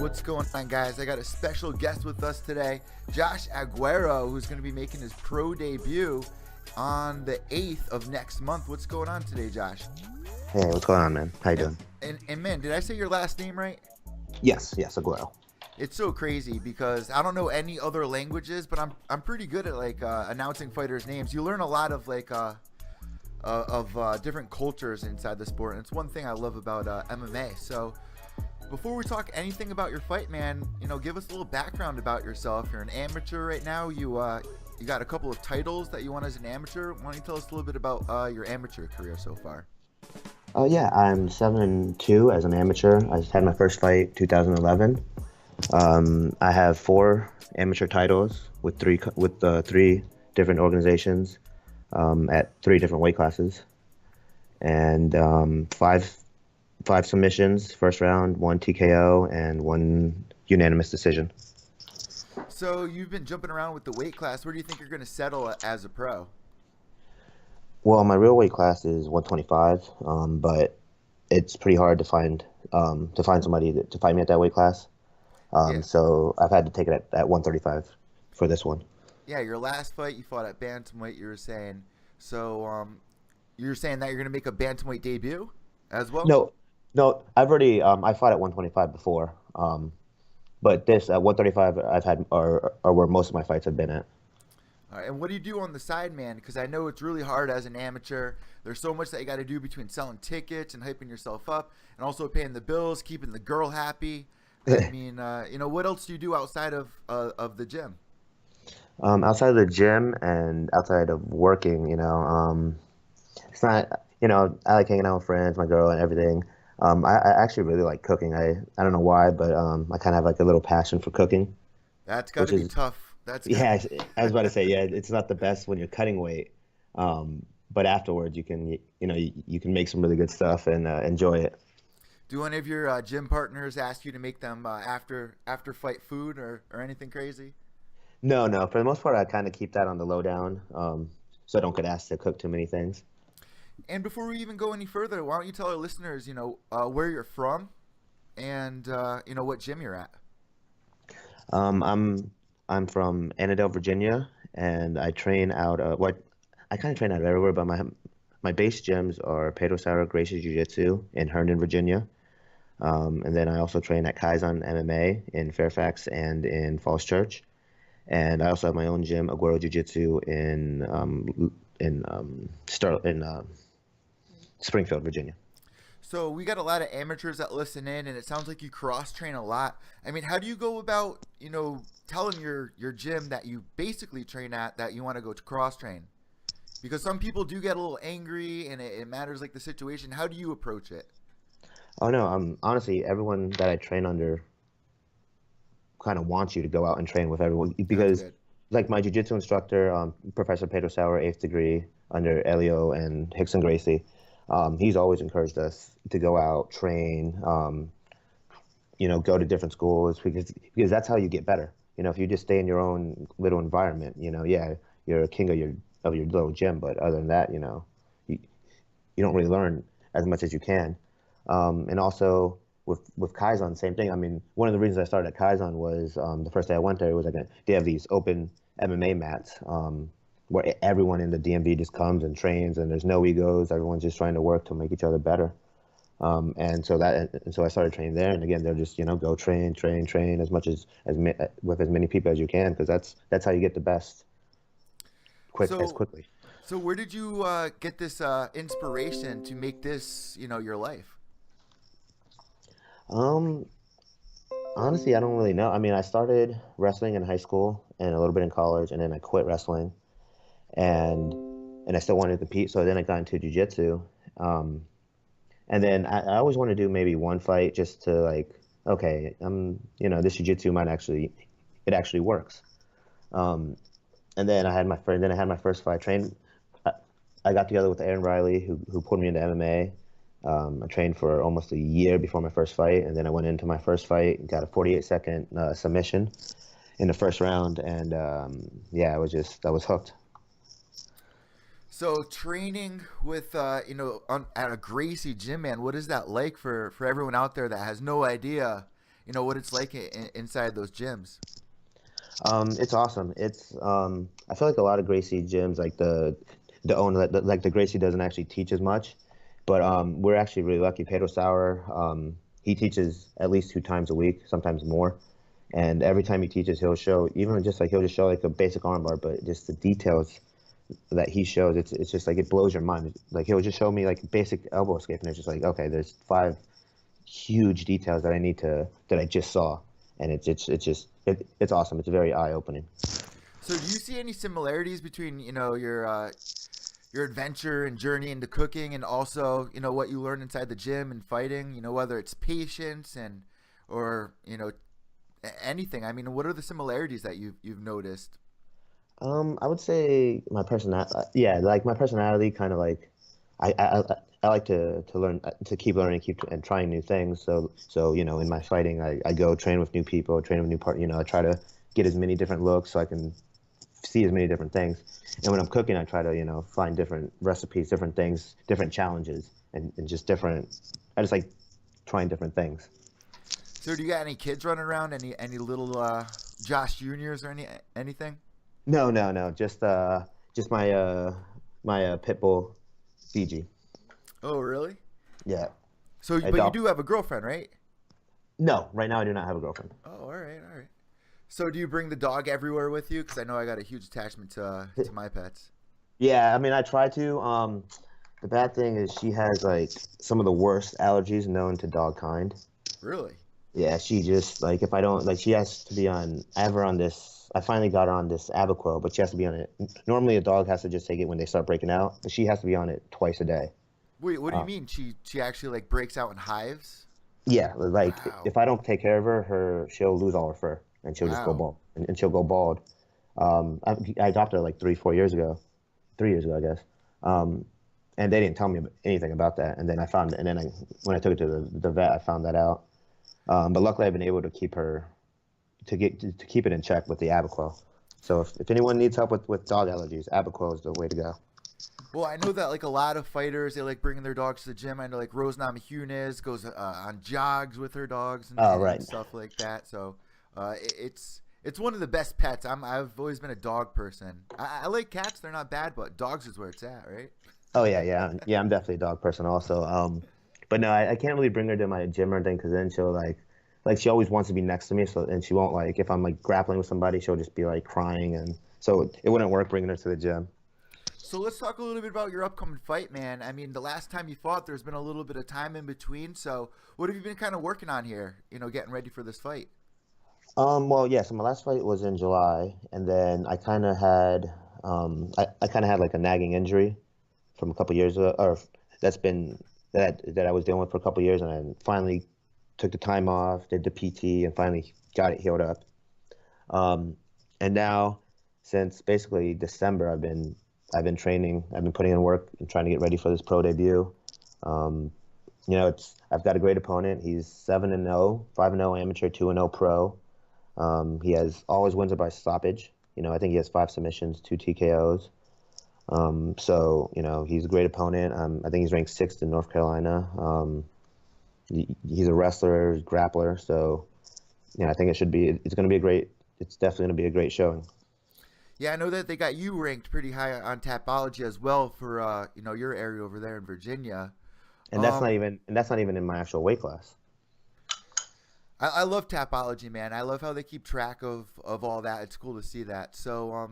What's going on, guys? I got a special guest with us today, Josh Aguero, who's going to be making his pro debut on the 8th of next month. What's going on today, Josh? Hey, what's going on, man? How you doing? And man, did I say your last name right? Yes, Aguero. It's so crazy because I don't know any other languages, but I'm pretty good at announcing fighters' names. You learn a lot of different cultures inside the sport, and it's one thing I love about MMA. So before we talk anything about your fight, man, give us a little background about yourself. You're an amateur right now. You got a couple of titles that you won as an amateur. Why don't you tell us a little bit about your amateur career so far? Yeah, I'm 7-2 as an amateur. I had my first fight 2011. I have 4 amateur titles with three different organizations at 3 different weight classes, and 5 submissions first round, 1 TKO, and 1 unanimous decision. So you've been jumping around with the weight class. Where do you think you're going to settle as a pro? Well, my real weight class is 125, but it's pretty hard to find somebody to fight me at that weight class. So I've had to take it at 135 for this one. Yeah, your last fight you fought at Bantamweight, you were saying. So you're saying that you're going to make a Bantamweight debut as well? No, I've already I fought at 125 before, but this at 135 I've had are where most of my fights have been at. All right, and what do you do on the side, man? Because I know it's really hard as an amateur. There's so much that you got to do between selling tickets and hyping yourself up, and also paying the bills, keeping the girl happy. I mean, what else do you do outside of the gym? Outside of the gym and outside of working, it's not, I like hanging out with friends, my girl, and everything. I actually really like cooking. I don't know why, but I kind of have like a little passion for cooking. That's got to be tough. Yeah, I was about to say, yeah, it's not the best when you're cutting weight, but afterwards you can make some really good stuff and enjoy it. Do any of your gym partners ask you to make them after fight food or anything crazy? No. For the most part, I kind of keep that on the lowdown, so I don't get asked to cook too many things. And before we even go any further, why don't you tell our listeners, where you're from, and what gym you're at? I'm from Annandale, Virginia, and I train out of I kind of train out of everywhere, but my base gyms are Pedro Sauer Gracie Jiu-Jitsu in Herndon, Virginia. And then I also train at Kaizen MMA in Fairfax and in Falls Church. And I also have my own gym, Aguero Jiu-Jitsu in Springfield, Virginia. So we got a lot of amateurs that listen in, and it sounds like you cross train a lot. I mean, how do you go about, telling your gym that you basically train at that you want to go to cross train? Because some people do get a little angry, and it matters like the situation. How do you approach it? Oh no, honestly, everyone that I train under kind of wants you to go out and train with everyone because, like my jiu-jitsu instructor, Professor Pedro Sauer, 8th degree under Elio and Hickson Gracie. He's always encouraged us to go out, train, go to different schools because that's how you get better. If you just stay in your own little environment, you're a king of your little gym, but other than that, you don't really learn as much as you can. And also with Kaizen, same thing. I mean, one of the reasons I started at Kaizen was the first day I went there was they have these open MMA mats where everyone in the DMV just comes and trains, and there's no egos. Everyone's just trying to work to make each other better. And so I started training there. And again, they're just go train as much as with as many people as you can, because that's how you get the best as quickly. So where did you get this inspiration to make this your life? Honestly, I don't really know. I mean, I started wrestling in high school and a little bit in college, and then I quit wrestling, and I still wanted to compete. So then I got into jiu-jitsu, and then I always wanted to do maybe one fight just to okay, this jiu-jitsu it actually works. And then I had my first fight. I got together with Aaron Riley, who put me into MMA. I trained for almost a year before my first fight, and then I went into my first fight, got a 48-second submission in the first round, and yeah, I was hooked. So training with at a Gracie gym, man, what is that like for everyone out there that has no idea, what it's like inside those gyms? It's awesome. I feel like a lot of Gracie gyms, like the owner, like the Gracie doesn't actually teach as much, but we're actually really lucky. Pedro Sauer, he teaches at least 2 times a week, sometimes more. And every time he teaches, he'll show, even just like he'll just show like a basic armbar, but just the details that he shows, it's just like it blows your mind. Like he'll just show me like basic elbow escape, and it's just like, okay, there's 5 huge details that I just saw, and it's awesome. It's very eye opening. So do you see any similarities between your adventure and journey into cooking and also what you learn inside the gym and fighting? Whether it's patience and or anything. I mean, what are the similarities that you've noticed? I would say my personality, yeah, like my personality, kind of like I, I I like to learn to keep learning, keep and trying new things. So in my fighting, I go train with new people, train with new part. I try to get as many different looks so I can see as many different things. And when I'm cooking, I try to find different recipes, different things, different challenges, and just different. I just like trying different things. So do you got any kids running around? Any little Josh Juniors or anything? No, no, no. Just my pit bull, Fiji. Oh, really? Yeah. So, I but you adopt. do have a girlfriend, right? No, right now I do not have a girlfriend. Oh, all right, all right. So, do you bring the dog everywhere with you? Because I know I got a huge attachment to my pets. Yeah, I mean I try to. The bad thing is she has like some of the worst allergies known to dog kind. Really? Yeah, she just like if I don't like she has to be on. I have her on this. I finally got her on this Apoquel, but she has to be on it. Normally a dog has to just take it when they start breaking out, but she has to be on it twice a day. Wait, what do you Uh, mean? She actually like breaks out in hives? yeah, like Wow, if I don't take care of her, she'll lose all her fur and she'll just go wow. bald and she'll go bald. I adopted her like 3 4 years ago, 3 years ago I guess. Um, and they didn't tell me anything about that. And then when I took it to the vet, I found that out. But luckily, I've been able to keep her to keep it in check with the Apoquel. So if anyone needs help with dog allergies, Apoquel is the way to go. Well, I know that like a lot of fighters, they like bringing their dogs to the gym. I know like Rose Namajunas goes on jogs with her dogs Oh, and right. stuff like that. So it's one of the best pets. I've always been a dog person. I like cats; they're not bad, but dogs is where it's at, right? Oh yeah, yeah, yeah. I'm definitely a dog person also. But no, I can't really bring her to my gym or anything because then she'll like she always wants to be next to me. So and she won't like if I'm like grappling with somebody, she'll just be like crying, and so it wouldn't work bringing her to the gym. So let's talk a little bit about your upcoming fight, man. I mean, the last time you fought, there's been a little bit of time in between. So what have you been kind of working on here? Getting ready for this fight. Well, yeah. So my last fight was in July, and then I kind of had like a nagging injury from a couple years ago, or that's been that I was dealing with for a couple years, and I finally took the time off, did the PT, and finally got it healed up. Um, and now, since basically December, I've been training, I've been putting in work and trying to get ready for this pro debut. Um, it's I've got a great opponent. He's 7-0, 5-0 amateur, 2-0 pro. He has all his wins are by stoppage. I think he has 5 submissions, 2 TKOs. So he's a great opponent. I think he's ranked sixth in North Carolina. He's a wrestler, grappler. So I think it's going to be a great. It's definitely going to be a great showing. Yeah, I know that they got you ranked pretty high on Tapology as well for your area over there in Virginia. And Um, that's not even in my actual weight class. I love Tapology, man. I love how they keep track of all that. It's cool to see that. So,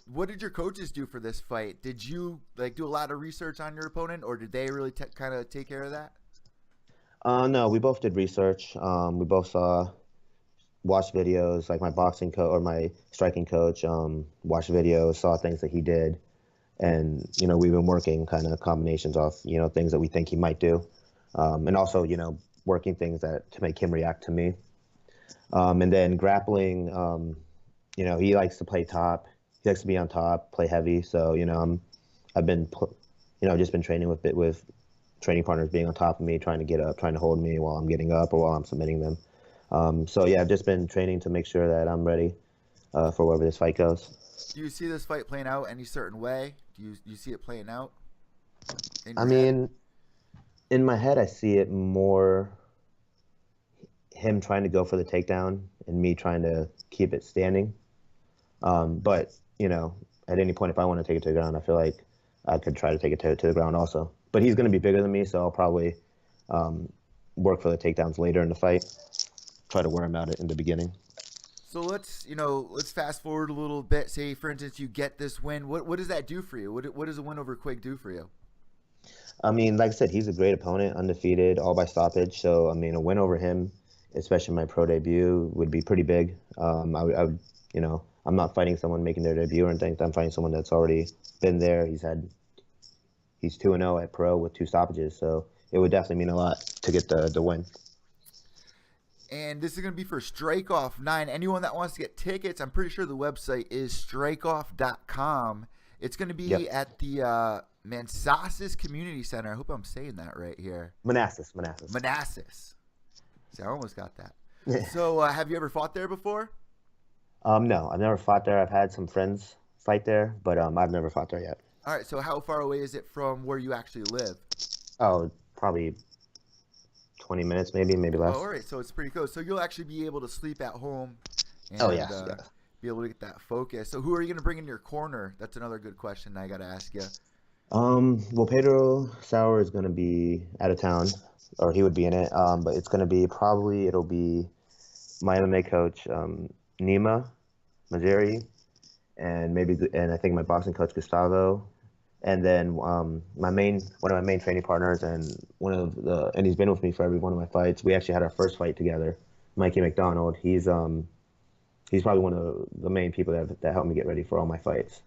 what did your coaches do for this fight? Did you like do a lot of research on your opponent, or did they really kind of take care of that? No, we both did research. We both watched videos. Like my boxing coach or my striking coach watched videos, saw things that he did, and we've been working kind of combinations off things that we think he might do, and also working things that to make him react to me. And then grappling, he likes to play top. He likes to be on top, play heavy. So I've been, just been training with training partners being on top of me, trying to get up, trying to hold me while I'm getting up or while I'm submitting them. So yeah, I've just been training to make sure that I'm ready for wherever this fight goes. Do you see this fight playing out any certain way? Do you see it playing out? I mean, in my head, I see it more him trying to go for the takedown and me trying to keep it standing. But, at any point, if I want to take it to the ground, I feel like I could try to take it to the ground also. But he's going to be bigger than me, so I'll probably work for the takedowns later in the fight, try to wear him out in the beginning. So let's fast forward a little bit. Say, for instance, you get this win. What does that do for you? What does a win over Quigg do for you? I mean, like I said, he's a great opponent, undefeated, all by stoppage. So, I mean, a win over him, especially my pro debut, would be pretty big. I would, I'm not fighting someone making their debut or anything. I'm fighting someone that's already been there. He's 2-0 at pro with 2 stoppages. So it would definitely mean a lot to get the win. And this is going to be for Strikeoff 9. Anyone that wants to get tickets, I'm pretty sure the website is strikeoff.com. It's going to be at the Manassas Community Center. I hope I'm saying that right here. Manassas. See, I almost got that. So have you ever fought there before? No, I've never fought there. I've had some friends fight there, but I've never fought there yet. All right, so how far away is it from where you actually live? Oh, probably 20 minutes, maybe less. Oh, all right, so it's pretty close. So you'll actually be able to sleep at home and be able to get that focus. So who are you going to bring in your corner? That's another good question I got to ask you. Well, Pedro Sauer is going to be out of town, or he would be in it, but it's going to be it'll be my MMA coach, Nima Mazzeri, and I think my boxing coach, Gustavo, and then one of my main training partners, and he's been with me for every one of my fights. We actually had our first fight together, Mikey McDonald. He's probably one of the main people that helped me get ready for all my fights.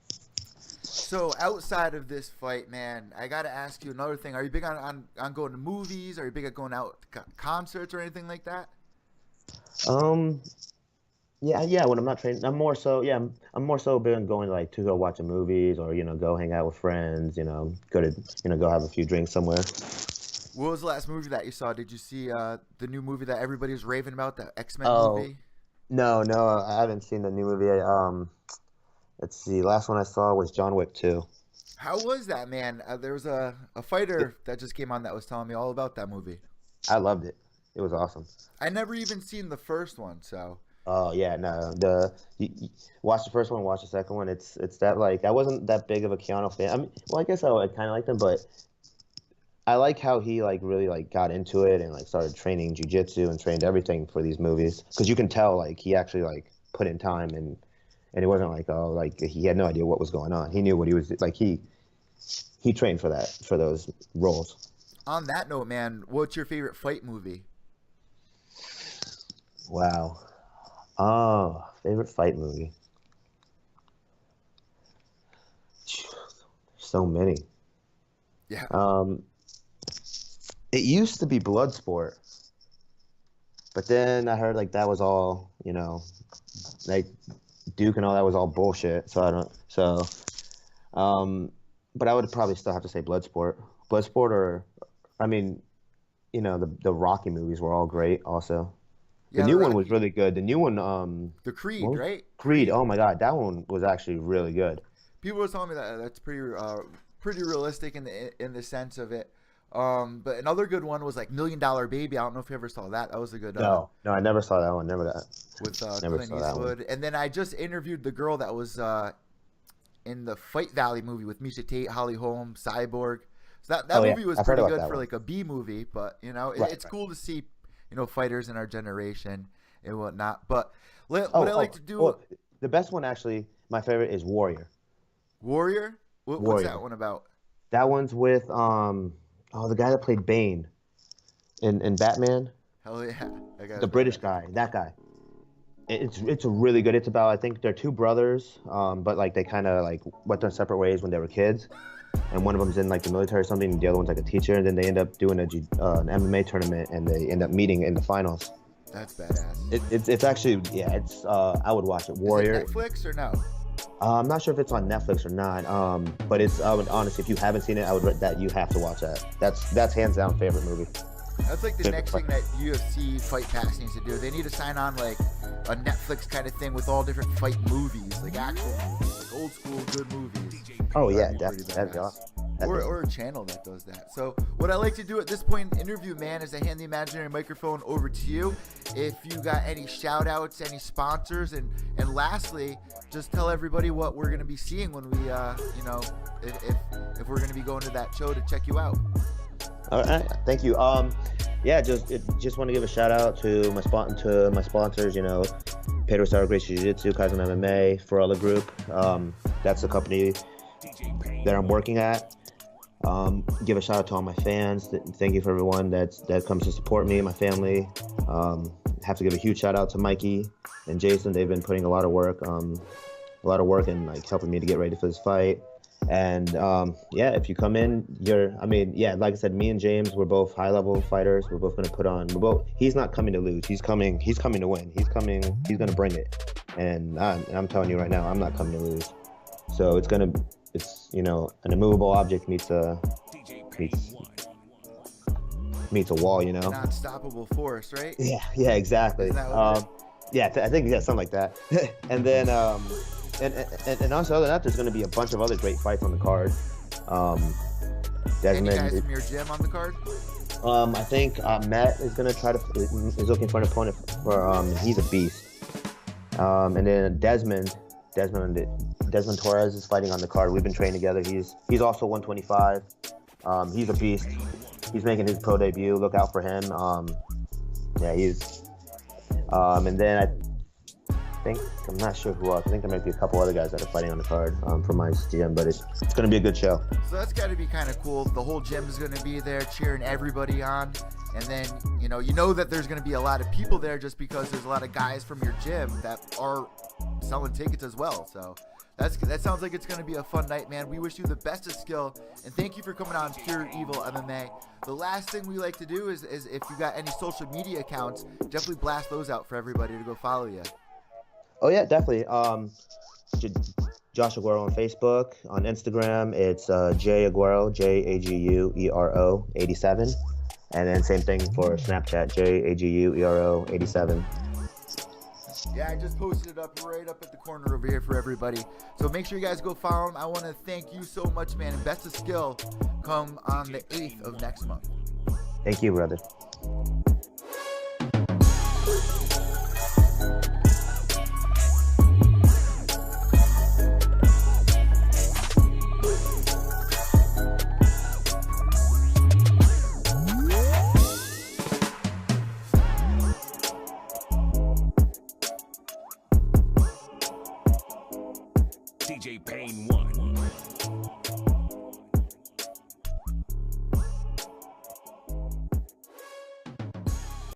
So outside of this fight, man, I got to ask you another thing. Are you big on going to movies? Are you big at going out to concerts or anything like that? Yeah. When I'm not training, I'm more so big on going to go watch movies or go hang out with friends. Go have a few drinks somewhere. What was the last movie that you saw? Did you see the new movie that everybody's raving about, the X-Men movie? No, I haven't seen the new movie. Let's see. Last one I saw was John Wick 2. How was that, man? There was a fighter that just came on that was telling me all about that movie. I loved it. It was awesome. I never even seen the first one, so. Oh yeah, no. You watch the first one, watch the second one. It's that I wasn't that big of a Keanu fan. I mean, well, I guess I kind of liked him, but I like how he really got into it and started training jiu-jitsu and trained everything for these movies, because you can tell he actually put in time and it wasn't he had no idea what was going on. He knew what he was he trained for those roles. On that note, man, what's your favorite fight movie? Wow. Oh, favorite fight movie. So many. Yeah. It used to be Bloodsport, but then I heard that was all Duke and all that was all bullshit. But I would probably still have to say Bloodsport, or I mean, the Rocky movies were all great also. The new one was really good. The new one, the Creed, right? Creed. Oh my God, that one was actually really good. People were telling me that's pretty realistic in the sense of it. But another good one was $1 Million Baby. I don't know if you ever saw that. That was a good. No, I never saw that one. Never that. With Clint Eastwood. And then I just interviewed the girl that was in the Fight Valley movie with Misha Tate, Holly Holm, Cyborg. So that movie was pretty good for a B movie, but it's cool to see fighters in our generation and whatnot. But what I like to do. Well, the best one actually, my favorite is Warrior. Warrior? What's that one about? That one's with the guy that played Bane in Batman. Hell yeah, the British guy. That guy. It's a really good. It's about, I think they're two brothers, but they kind of went their separate ways when they were kids, and one of them's in the military or something, and the other one's a teacher, and then they end up doing an MMA tournament, and they end up meeting in the finals. That's badass. It's actually, I would watch it. Warrior. Is it Netflix or no? I'm not sure if it's on Netflix or not, but it's, I would honestly, if you haven't seen it, you have to watch that. That's hands down favorite movie. That's like the next thing that UFC Fight Pass needs to do. They need to sign on like a Netflix kind of thing with all different fight movies, like actual movies, like old school good movies. Oh yeah, definitely. Or a channel that does that. So what I like to do at this point in the interview, man, is I hand the imaginary microphone over to you. If you got any shout outs, any sponsors, and lastly, just tell everybody what we're going to be seeing when we, if we're going to be going to that show to check you out. All right, thank you. Just want to give a shout out to my sponsors. Pedro Sauer Gracie Jiu-Jitsu, Kaizen MMA, For All the Group. That's the company that I'm working at. Give a shout out to all my fans. Thank you for everyone that comes to support me, my family. Have to give a huge shout out to Mikey and Jason. They've been putting a lot of work and like helping me to get ready for this fight. And if you come in, like I said, me and James, we're both high-level fighters. We're both going to put on. He's not coming to lose. He's coming to win. He's going to bring it. And I'm telling you right now, I'm not coming to lose. So it's an immovable object meets a wall. An unstoppable force, right? Yeah, exactly. I think something like that. And then and also other than that, there's going to be a bunch of other great fights on the card. Desmond, any guys from your gym on the card? I think Matt is going to is looking for an opponent for he's a beast. And then Desmond Torres is fighting on the card. We've been training together. He's also 125. He's a beast. He's making his pro debut. Look out for him. And then I'm not sure who else. I think there might be a couple other guys that are fighting on the card from my gym, but it's going to be a good show. So that's got to be kind of cool. The whole gym is going to be there cheering everybody on. And then, you know that there's going to be a lot of people there just because there's a lot of guys from your gym that are selling tickets as well. So that sounds like it's going to be a fun night, man. We wish you the best of skill, and thank you for coming on Pure EVil MMA. The last thing we like to do is if you got any social media accounts, definitely blast those out for everybody to go follow you. Oh yeah, definitely. Josh Aguero on Facebook. On Instagram, it's J Aguero, JAGUERO 87. And then same thing for Snapchat, JAGUERO 87. Yeah, I just posted it up right up at the corner over here for everybody. So make sure you guys go follow him. I want to thank you so much, man. And best of skill come on the 8th of next month. Thank you, brother. DJ Payne 1.